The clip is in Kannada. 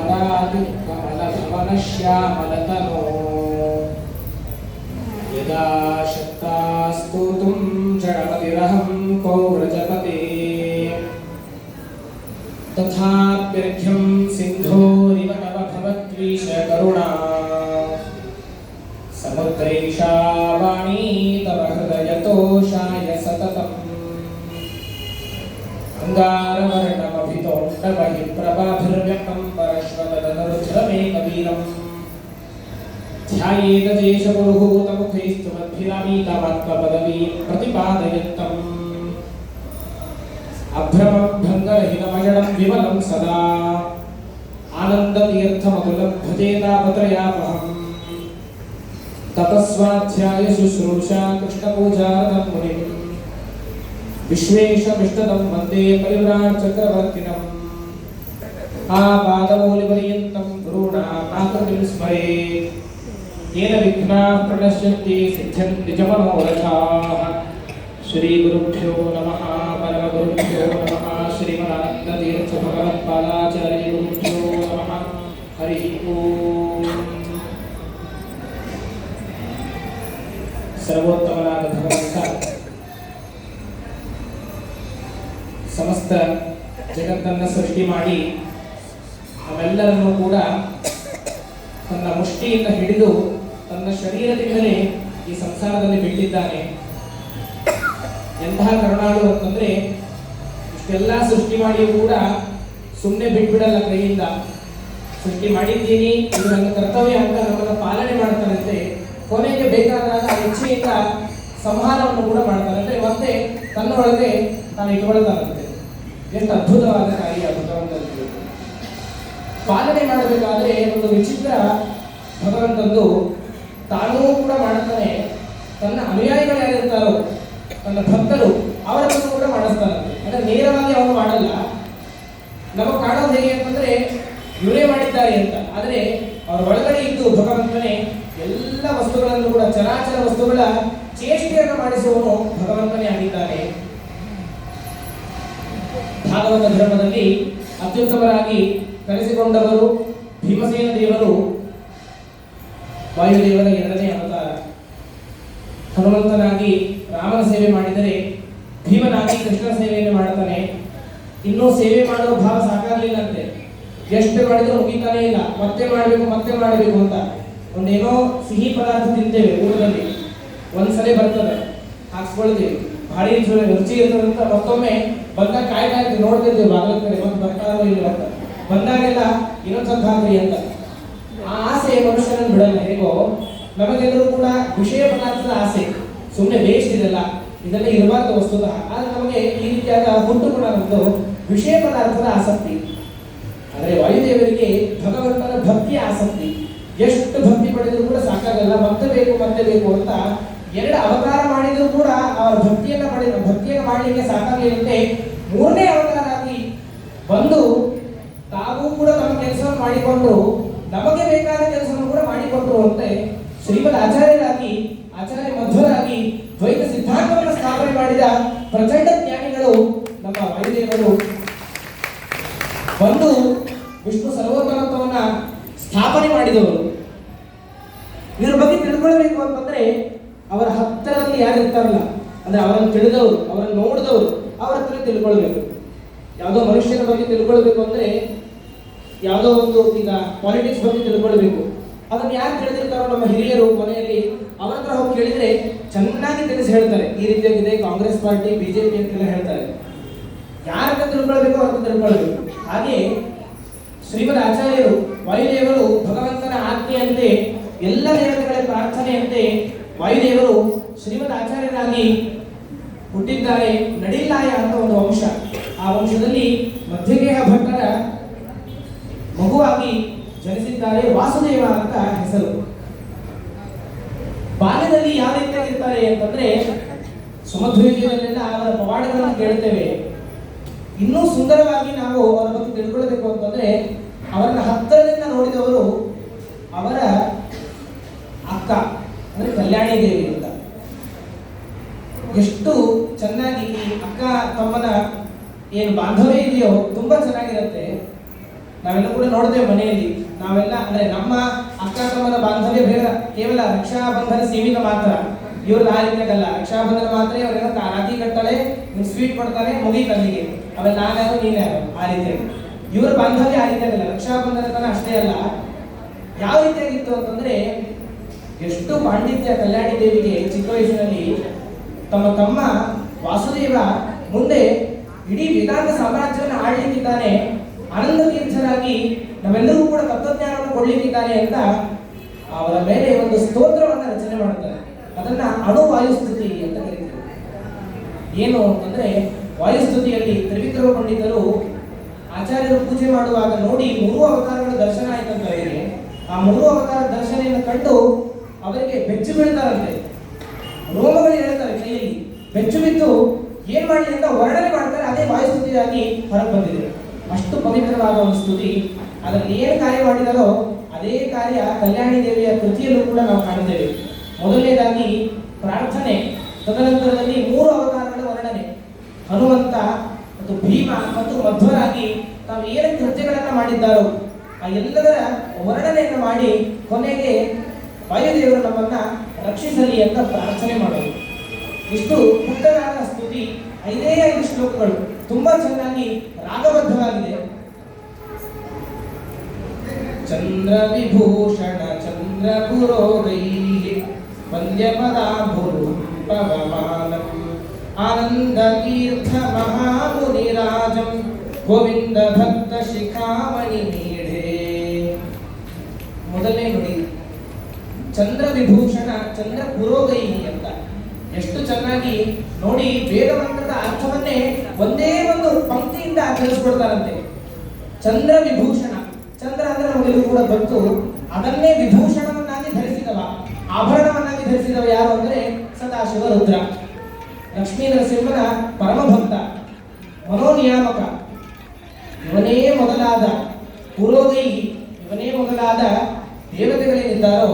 ಪರಾದಿ ಕಮಲಭವನಶ್ಯಾಮಲತನೋ ಯದಾ ಶಕ್ತಾಸ್ತೂತುಂ ಜಡಮತಿರಹಂ ಕೋ ವ್ರಜಪತೆ ತಥಾಪ್ಯರ್ಘ್ಯಂ ಸಿಂಧೋರಿವ ತವ ಭವದ್ವೇಷ ಕರುಣಾ ಸಮುದ್ರೈಷಾ ವಾಣೀ ತವ ಹೃದಯತೋಷಾಯ ಸತತಂ ಅಂಗಾರವರ್ಣಮಭಿತೋಂಡಮಹಿಪ್ರಭಾಭಿರ್ವ್ಯಕ್ತಂ ಪರಶ್ವತದನುರುದ್ರಮೇಕವೀರಂ ಧ್ಯಾಯೇತ ದೇಶಪುರುಹೂತಮುಖೈಸ್ತುಮದ್ಭಿರಾಮೀತಮಾತ್ಮಪದವೀಂ ಪ್ರತಿಪಾದಯन्तಂ ಅಭ್ರಮಂ ಭಂಗರಹಿತಮಜಡಂ ವಿಮಲಂ ಸದಾ ಆನಂದತೀರ್ಥಮತುಲಂ ಭಜೇತಾಪತ್ರಯಾಪಹಂ ತಪಸ್ವಾಧ್ಯಾಯ ಶುಶ್ರೂಷಾ ಕೃಷ್ಣಪೂಜಾರತಂ ಮುನಿಂ ವಿಶ್ವೇಶಮಿಷ್ಟದಂ ವಂದೇ ಪರಿವ್ರಾಟ್ ಚಕ್ರವರ್ತಿನಂ ಆಪಾದಮೌಲಿಪರ್ಯಂತಂ ಗುರುಣಾಮಾಕೃತಿಂ ಸ್ಮರೇತ್ ಯೇನ ವಿಘ್ನಾಃ ಪ್ರಣಶ್ಯಂತಿ ಸಿದ್ಧ್ಯಂತಿ ನಿಜಮನೋರಥಾಃ ಶ್ರೀ ಗುರುಭ್ಯೋ ನಮಃ ಪರಮಗುರುಭ್ಯೋ ನಮಃ ಶ್ರೀಮದಾನಂದತೀರ್ಥ ಭಗವತ್ಪಾದಾಚಾರ್ಯ ಗುರುಭ್ಯೋ ನಮಃ ಹರಿ ಓಂ. ಸರ್ವೋತ್ತಮನಾದ ಭಗವಂತ ಸಮಸ್ತ ಜಗತ್ತನ್ನು ಸೃಷ್ಟಿ ಮಾಡಿ ನಾವೆಲ್ಲರನ್ನೂ ಕೂಡ ತನ್ನ ಮುಷ್ಟಿಯಿಂದ ಹಿಡಿದು ತನ್ನ ಶರೀರದಿಂದಲೇ ಈ ಸಂಸಾರದಲ್ಲಿ ಬಿಟ್ಟಿದ್ದಾನೆ. ಎಂತಹ ಕರುಣಾಳು ಅಂತಂದ್ರೆ ಇಷ್ಟೆಲ್ಲ ಸೃಷ್ಟಿ ಮಾಡಿಯೂ ಕೂಡ ಸುಮ್ಮನೆ ಬಿಟ್ಬಿಡಲ್ಲ, ಕೈಯಿಂದ ಸೃಷ್ಟಿ ಮಾಡಿದ್ದೀನಿ, ಇದು ನನ್ನ ಕರ್ತವ್ಯ ಅಂತ ನಮ್ಮನ್ನು ಪಾಲನೆ ಮಾಡ್ತಾನಂತೆ. ಕೊನೆಗೆ ಬೇಕಾದಾಗ ಇಚ್ಛೆಯಿಂದ ಸಂಹಾರವನ್ನು ಕೂಡ ಮಾಡ್ತಾನಂತೆ, ಮತ್ತೆ ತನ್ನೊಳಗೆ ತಾನು ಇಟ್ಕೊಳ್ತಾನಂತೆ. ಎಷ್ಟು ಅದ್ಭುತವಾದ ಕಾರ್ಯ ಭಗವಂತನಿಗೆ. ಪಾಲನೆ ಮಾಡಬೇಕಾದ್ರೆ ಒಂದು ವಿಚಿತ್ರ ಭಗವಂತಂದು ತಾನೂ ಕೂಡ ಮಾಡ್ತಾನೆ, ತನ್ನ ಅನುಯಾಯಿಗಳು ಯಾರಿರ್ತಾರೋ ತನ್ನ ಭಕ್ತರು ಅವರನ್ನು ಕೂಡ ಮಾಡಿಸ್ತಾನಂತೆ. ಅಂದ್ರೆ ನೇರವಾಗಿ ಅವನು ಮಾಡಲ್ಲ. ನಮಗೆ ಕಾಣೋದು ಹೇಗೆ ಅಂತಂದ್ರೆ ಇವರೇ ಮಾಡಿದ್ದಾರೆ ಅಂತ, ಆದರೆ ಅವರ ಒಳಗಡೆ ಇದ್ದು ಭಗವಂತನೇ ಎಲ್ಲ ವಸ್ತುಗಳನ್ನು ಕೂಡ ಚರಾಚರ ವಸ್ತುಗಳ ಚೇಷ್ಟೆಯನ್ನು ಮಾಡಿಸುವವನು ಭಗವಂತನೇ ಆಗಿದ್ದಾನೆ. ಭಾಗವತ ಧರ್ಮದಲ್ಲಿ ಅತ್ಯುತ್ತಮರಾಗಿ ಕರೆಸಿಕೊಂಡವರು ಭೀಮಸೇನ ದೇವರು, ವಾಯುದೇವರ ಎರಡನೇ ಅವತಾರ. ಹನುಮಂತನಾಗಿ ರಾಮನ ಸೇವೆ ಮಾಡಿದರೆ ಭೀಮನಾಗಿ ಕೃಷ್ಣನ ಸೇವೆಯನ್ನು ಮಾಡ್ತಾನೆ. ಇನ್ನೂ ಸೇವೆ ಮಾಡುವ ಭಾವ ಸಾಕಾಗಲಿಲ್ಲಂತೆ. ಎಷ್ಟು ಮಾಡಿದ್ರು ಮುಗಿತಾನೇ ಇಲ್ಲ, ಮತ್ತೆ ಮಾಡಬೇಕು ಅಂತ. ಒಂದೇನೋ ಸಿಹಿ ಪದಾರ್ಥ ತಿಂತೇವೆ ಊರಲ್ಲಿ, ಒಂದ್ಸಲ ಬರ್ತದೆ ಹಾಕ್ಸ್ಕೊಳ್ತೀವಿ, ಭಾರಿ ರುಚಿ ಇರ್ತದೆ ಅಂತ ಮತ್ತೊಮ್ಮೆ ಬಂದಾಗ ಕಾಯ್ತಾ ನೋಡ್ತಿರ್ತೀವಿ ಬಾಗಿಲ ಕಡೆ, ಮತ್ತೆ ಬರ್ತಾರೋ ಇಲ್ಲ ಅಂತ. ಬಂದಾಗೆಲ್ಲ ಇನ್ನೊಂದು ಸ್ವಲ್ಪ ಹಾಕ್ರಿ ಅಂತ. ಆ ಆಸೆ ಮನುಷ್ಯನನ್ನು ಬಿಡಲ್ಲ. ಹೇಗೋ ನಮಗೆಲ್ಲರೂ ಕೂಡ ವಿಷಯ ಪದಾರ್ಥದ ಆಸೆ, ಸುಮ್ಮನೆ ವೇಸ್ಟ್ ಇದೆಲ್ಲ, ಇದೆಲ್ಲ ಇರಬಾರ್ದು ವಸ್ತುತಃ. ಆದ್ರೆ ನಮಗೆ ಈ ರೀತಿಯಾದ ಹುಟ್ಟು ಕೂಡ ನಮ್ಮದು ವಿಷಯ ಪದಾರ್ಥದ ಆಸಕ್ತಿ. ಆದರೆ ವಾಯುದೇವರಿಗೆ ಭಗವಂತನ ಭಕ್ತಿಯ ಆಸಕ್ತಿ. ಎಷ್ಟು ಭಕ್ತಿ ಪಡೆದರೂ ಕೂಡ ಸಾಕಾಗಲ್ಲ, ಮತ್ತೆ ಬೇಕು ಅಂತ ಎರಡು ಅವತಾರ ಮಾಡಿದ್ರು ಕೂಡ ಅವರ ಭಕ್ತಿಯನ್ನು ಮಾಡಲಿಕ್ಕೆ ಸಾಕಾಗಲಿಲ್ಲಂತೆ. ಮೂರನೇ ಅವತಾರ ಆಗಿ ಬಂದು ತಾವು ಕೂಡ ತಮ್ಮ ಕೆಲಸವನ್ನು ಮಾಡಿಕೊಂಡು ನಮಗೆ ಬೇಕಾದ ಕೆಲಸವನ್ನು ಕೂಡ ಮಾಡಿಕೊಂಡ್ರು ಅಂತೆ. ಶ್ರೀಮದ್ ಆಚಾರ್ಯರಾಗಿ, ಆಚಾರ್ಯ ಮಧ್ವರಾಗಿ ದ್ವೈತ ಸಿದ್ಧಾಂತವನ್ನು ಸ್ಥಾಪನೆ ಮಾಡಿದ ಪ್ರಚಂಡ ಜ್ಞಾನಿಗಳು ನಮ್ಮ ವಾಯುದೇವರು. ಬಂದು ವಿಷ್ಣು ಸರ್ವೋತ್ತಮತ್ವವನ್ನ ಸ್ಥಾಪನೆ ಮಾಡಿದವರು. ಇದ್ರ ಬಗ್ಗೆ ತಿಳ್ಕೊಳ್ಬೇಕು ಅಂತಂದ್ರೆ ಅವರ ಹತ್ತಿರದಲ್ಲಿ ಯಾರು ಇರ್ತಾರಲ್ಲ, ಅಂದ್ರೆ ಅವರನ್ನು ತಿಳಿದವರು, ಅವರನ್ನು ನೋಡಿದವರು, ಅವರ ಹತ್ರ ತಿಳ್ಕೊಳ್ಬೇಕು. ಯಾವುದೋ ಮನುಷ್ಯನ ಬಗ್ಗೆ ತಿಳ್ಕೊಳ್ಬೇಕು ಅಂದ್ರೆ, ಯಾವುದೋ ಒಂದು ಈಗ ಪಾಲಿಟಿಕ್ಸ್ ಬಗ್ಗೆ ತಿಳ್ಕೊಳ್ಬೇಕು, ಅದನ್ನು ಯಾರು ತಿಳಿದಿರ್ತಾರೋ ನಮ್ಮ ಹಿರಿಯರು, ಕೊನೆಯಲ್ಲಿ ಅವರ ಹತ್ರ ಹೋಗಿ ಕೇಳಿದ್ರೆ ಚೆನ್ನಾಗಿ ತಿಳಿಸಿ ಹೇಳ್ತಾರೆ. ಈ ರೀತಿಯಾಗಿದೆ ಕಾಂಗ್ರೆಸ್ ಪಾರ್ಟಿ, ಬಿಜೆಪಿ ಅಂತೆಲ್ಲ ಹೇಳ್ತಾರೆ. ಯಾರನ್ನ ತಿಳ್ಕೊಳ್ಬೇಕು ಅವ್ರನ್ನ ತಿಳ್ಕೊಳ್ಬೇಕು. ಹಾಗೆ ಶ್ರೀಮದ್ ಆಚಾರ್ಯರು ವಾಯುದೇವರು ಭಗವಂತನ ಆಜ್ಞೆಯಂತೆ, ಎಲ್ಲ ದೇವತೆಗಳ ಪ್ರಾರ್ಥನೆಯಂತೆ ವಾಯುದೇವರು ಶ್ರೀಮದ್ ಆಚಾರ್ಯರಾಗಿ ಹುಟ್ಟಿದ್ದಾರೆ. ನಡಿಲಾಯ ಅಂತ ಒಂದು ವಂಶ. ಆ ವಂಶದಲ್ಲಿ ಮಧ್ಯಗೇಹ ಭಟ್ಟರ ಮಗುವಾಗಿ ಜನಿಸಿದ್ದಾರೆ. ವಾಸುದೇವ ಅಂತ ಹೆಸರು. ಬಾಲ್ಯದಲ್ಲಿ ಯಾವ ರೀತಿಯಾಗಿರ್ತಾರೆ ಅಂತಂದ್ರೆ, ಸುಮಧ್ವೀಜದಲ್ಲೆಲ್ಲ ಅವರ ಪವಾಡಗಳನ್ನು ಕೇಳ್ತೇವೆ. ಇನ್ನೂ ಸುಂದರವಾಗಿ ನಾವು ಅವರ ಬಗ್ಗೆ ತಿಳ್ಕೊಳ್ಬೇಕು ಅಂತಂದ್ರೆ, ಅವರನ್ನ ಹತ್ತಿರದಿಂದ ನೋಡಿದವರು ಅವರ ಅಕ್ಕ, ಅಂದ್ರೆ ಕಲ್ಯಾಣಿ ದೇವಿ ಅಂತ. ಎಷ್ಟು ಚೆನ್ನಾಗಿ ಈ ಅಕ್ಕ ತಮ್ಮನ ಏನು ಬಾಂಧವ್ಯ ಇದೆಯೋ ತುಂಬಾ ಚೆನ್ನಾಗಿರುತ್ತೆ. ನಾವೆಲ್ಲ ಕೂಡ ನೋಡ್ತೇವೆ ಮನೆಯಲ್ಲಿ. ನಾವೆಲ್ಲ ಅಂದ್ರೆ ನಮ್ಮ ಅಕ್ಕ ತಮ್ಮನ ಬಾಂಧವ್ಯ ಬೇರೆ, ಕೇವಲ ರಕ್ಷಾಬಂಧನ ಸೀಮಿತ ಮಾತ್ರ. ಇವ್ರದ್ದು ಆ ರೀತಿಯಾಗಲ್ಲ. ರಕ್ಷಾಬಂಧನ ಮಾತ್ರ ಅವ್ರೇನೋ ರಾಖಿ ಕಟ್ತಾಳೆ, ಸ್ವೀಟ್ ಕೊಡ್ತಾನೆ, ಮುಗೀತು ಅಲ್ಲಿಗೆ. ಅವೆಲ್ಲ ನಾನ್ಯಾರು ನೀನ್ಯಾರು ಆ ರೀತಿಯಾಗಿ. ಇವ್ರ ಬಾಂಧವ್ಯ ಆ ರೀತಿಯಾಗಲ್ಲ. ರಕ್ಷಾಬಂಧನ ತನ ಅಷ್ಟೇ ಅಲ್ಲ, ಯಾವ ರೀತಿಯಾಗಿತ್ತು ಅಂತಂದ್ರೆ ಎಷ್ಟು ಪಾಂಡಿತ್ಯ ಕಲ್ಯಾಣಿ ದೇವಿಗೆ ಚಿಕ್ಕ ವಯಸ್ಸಿನಲ್ಲಿ ತಮ್ಮ ತಮ್ಮ ವಾಸುದೇವ ಮುಂದೆ ಇಡೀ ವೇದಾಂತ ಸಾಮ್ರಾಜ್ಯವನ್ನು ಆಳ್ಲಿಕ್ಕಿದ್ದಾನೆ, ಆನಂದ ತೀರ್ಥರಾಗಿ ನಾವೆಲ್ಲರೂ ಕೂಡ ತತ್ವಜ್ಞಾನವನ್ನು ಕೊಡ್ಲಿಕ್ಕಿದ್ದಾನೆ ಅಂತ ಅವರ ಮೇಲೆ ಒಂದು ಸ್ತೋತ್ರವನ್ನ ರಚನೆ ಮಾಡುತ್ತಾರೆ. ಅದನ್ನ ಅಣುವಾಯುಸ್ತುತಿ ಅಂತ ಕರೀತಾರೆ. ಏನು ಅಂತಂದ್ರೆ ವಾಯುಸ್ತುತಿಯಲ್ಲಿ ತ್ರಿವಿಕ್ರಮ ಪಂಡಿತರು ಆಚಾರ್ಯರು ಪೂಜೆ ಮಾಡುವಾಗ ನೋಡಿ 3 ಅವತಾರಗಳ ದರ್ಶನ ಆಯ್ತಂತ ಅವರಿಗೆ. ಆ 3 ಅವತಾರ ದರ್ಶನೆಯನ್ನು ಕಂಡು ಅವರಿಗೆ ಬೆಚ್ಚು ಬೀಳ್ತಾರಂತೆ, ರೋಮಗಳು ಹೇಳ್ತಾರೆ ಕೈಯಲ್ಲಿ ಬೆಚ್ಚು ಬಿದ್ದು ಏನ್ ಮಾಡಲಿ ಅಂತ ವರ್ಣನೆ ಮಾಡ್ತಾರೆ. ಅದೇ ವಾಯುಸ್ತುತಿಯಾಗಿ ಹೊರಗೆ ಬಂದಿದೆ. ಅಷ್ಟು ಪವಿತ್ರವಾದ ಒಂದು ಸ್ತುತಿ. ಅದರಲ್ಲಿ ಏನು ಕಾರ್ಯ ಮಾಡಿದರೋ ಅದೇ ಕಾರ್ಯ ಕಲ್ಯಾಣಿ ದೇವಿಯ ಕೃತಿಯಲ್ಲೂ ಕೂಡ ನಾವು ಕಾಣುತ್ತೇವೆ. ಮೊದಲನೇದಾಗಿ ಪ್ರಾರ್ಥನೆ, ತದನಂತರದಲ್ಲಿ 3 ಅವತಾರಗಳ ವರ್ಣನೆ. ಹನುಮಂತ ಮತ್ತು ಭೀಮ ಮತ್ತು ಮಧ್ವರಾಗಿ ತಾವು ಏನು ಕೃತ್ಯಗಳನ್ನ ಮಾಡಿದ್ದಾರೋ ಆ ಎಲ್ಲದರ ವರ್ಣನೆಯನ್ನು ಮಾಡಿ ಕೊನೆಗೆ ವಾಯುದೇವರು ನಮ್ಮನ್ನ ರಕ್ಷಿಸಲಿ ಅಂತ ಪ್ರಾರ್ಥನೆ ಮಾಡೋದು. ಇಷ್ಟು ಪುಟ್ಟದಾದ ಸ್ತುತಿ, 5 ಶ್ಲೋಕಗಳು ತುಂಬಾ ಚೆನ್ನಾಗಿ ರಾಗಬದ್ಧವಾಗಿದೆ. ಚಂದ್ರ ವಿಭೂಷಣ ಚಂದ್ರ ಪುರೋಗೈ ವಂದ್ಯಪದಾಂಬುರು ಪವಮಾನಂ ಆನಂದ ತೀರ್ಥ ಮಹಾಮುನಿರಾಜಂ ಗೋವಿಂದ ಭಕ್ತ ಶಿಖಾಮಣಿ ನೀಢೆ. ಮೊದಲನೇ ನುಡಿ ಚಂದ್ರ ವಿಭೂಷಣ ಚಂದ್ರ ಪುರೋಗೈ ಅಂತ ಎಷ್ಟು ಚೆನ್ನಾಗಿ ನೋಡಿ. ವೇದ ಮಂತ್ರದ ಅರ್ಥವನ್ನೇ ಒಂದೇ ಒಂದು ಪಂಕ್ತಿಯಿಂದ ತಿಳಿಸ್ಕೊಡ್ತಾರಂತೆ. ಚಂದ್ರ ವಿಭೂಷಣ, ಚಂದ್ರ ಅಂದ್ರೆ ನಮಗೆಲ್ಲರೂ ಕೂಡ ಗೊತ್ತು. ಅದನ್ನೇ ವಿಭೂಷಣವನ್ನಾಗಿ ಧರಿಸಿದವ, ಆಭರಣವನ್ನಾಗಿ ಧರಿಸಿದವ ಯಾರು ಅಂದ್ರೆ ಸದಾಶಿವ ರುದ್ರ. ಲಕ್ಷ್ಮೀ ನರಸಿಂಹನ ಪರಮಭಕ್ತ, ಮನೋನಿಯಾಮಕ. ಇವನೇ ಮೊದಲಾದ ಪುರೋಗೈ, ಇವನೇ ಮೊದಲಾದ ದೇವತೆಗಳೇನಿದ್ದಾರೋ